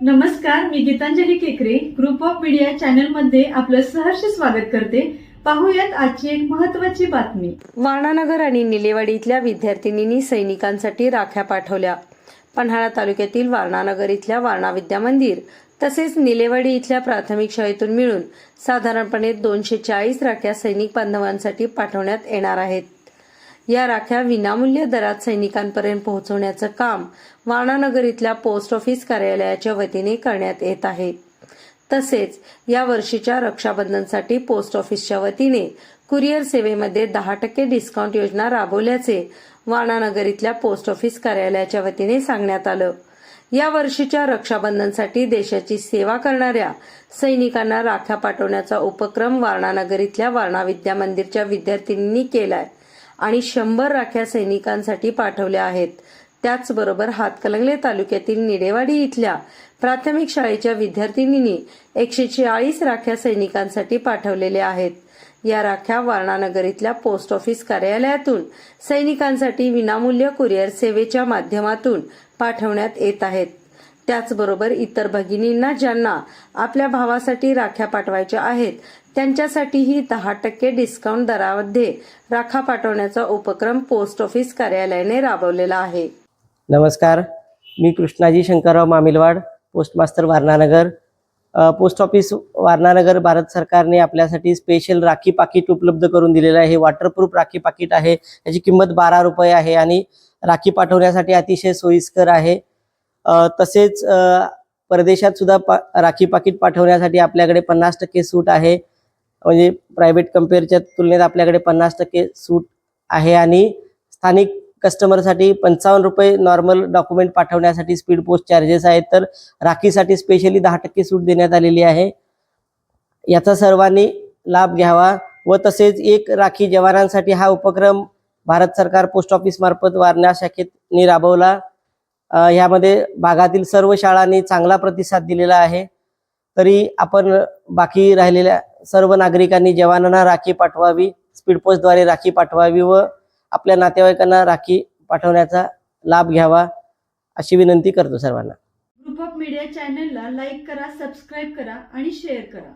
नमस्कार, मी गीतांजली केकरे group of media channel मध्ये आपलं सहर्ष स्वागत करते। पाहूयात आजची एक महत्त्वाची बातमी। वारणानगर आणि निलेवाडी इथल्या विद्यार्थिनींनी सैनिकांसाठी राख्या पाठवल्या। पन्हाळा तालुक्यातील वारणानगर इथल्या वारणा विद्या मंदिर तसेच निलेवाडी इथल्या प्राथमिक शाळेतून मिळून साधारणपणे 240 राख्या सैनिक बांधवांसाठी पाठवण्यात येणार आहेत। या राख्या विनामूल्य दरात सैनिकांपर्यंत पोहोचवण्याचं काम वारणानगर इथल्या पोस्ट ऑफिस कार्यालयाच्या वतीने करण्यात येत आहे। तसेच या वर्षीच्या रक्षाबंधनसाठी पोस्ट ऑफिसच्या वतीने कुरिअर सेवेमध्ये 10% डिस्काउंट योजना राबवल्याचे वारणानगर इथल्या पोस्ट ऑफिस कार्यालयाच्या वतीने सांगण्यात आलं। या वर्षीच्या रक्षाबंधनसाठी देशाची सेवा करणाऱ्या सैनिकांना राख्या पाठवण्याचा उपक्रम वारणानगर इथल्या वारणा विद्या मंदिरच्या विद्यार्थिनींनी केलाय आणि 100 राख्या सैनिकांसाठी पाठवल्या आहेत। त्याचबरोबर हातकणंगले तालुक्यातील निलेवाडी इथल्या प्राथमिक शाळेच्या विद्यार्थिनींनी 140 राख्या सैनिकांसाठी पाठवलेल्या आहेत। या राख्या वारणानगर इथल्या पोस्ट ऑफिस कार्यालयातून सैनिकांसाठी विनामूल्य कुरिअर सेवेच्या माध्यमातून पाठवण्यात येत आहेत। त्याचबरोबर इतर भगिनींना ज्यांना आपल्या भावासाठी राख्या पाठवायच्या आहेत त्यांच्यासाठीही 10% डिस्काउंट दरामध्ये राख्या पाठवण्याचा उपक्रम पोस्ट ऑफिस कार्यालयाने राबवलेला आहे। नमस्कार, मी Krishnaji Shankarrao Mamilwad, post master Warananagar. Post office Warananagar Bharat सरकारने आपल्यासाठी स्पेशल राखी पाकिट उपलब्ध करून दिलेलं आहे। हे वॉटरप्रूफ राखी पाकिट आहे। याची किंमत 12 रुपये आहे आणि राखी पाठवण्यासाठी अतिशय सोयीस्कर आहे। तसेच परदेशात सुद्धा राखी पाकिट पाठवण्यासाठी आपल्याकडे 50% सूट आहे। म्हणजे प्रायव्हेट कंपेअरच्या तुलनेत आपल्याकडे 50% सूट आहे आणि स्थानिक कस्टमरसाठी 55 रुपये नॉर्मल डॉक्युमेंट पाठवण्यासाठी स्पीड पोस्ट चार्जेस आहेत, तर राखीसाठी स्पेशली 10% सूट देण्यात आलेली आहे। याचा सर्वांनी लाभ घ्यावा व तसेच एक राखी जवानांसाठी हा उपक्रम भारत सरकार पोस्ट ऑफिस मार्फत वारणा शाखेने राबवला। यामध्ये भागातील सर्व शाळांनी चांगला प्रतिसाद दिलेला आहे। तरी आपण बाकी राहिलेल्या सर्व नागरिकांनी जवानांना राखी पाठवावी, स्पीड पोस्टद्वारे राखी पाठवावी व आपल्या नातेवाईकांना राखी पाठवण्याचा लाभ घ्यावा अशी विनंती करतो सर्वांना। ग्रुप ऑफ मीडिया चॅनलला लाईक करा, सबस्क्राईब करा आणि शेअर करा।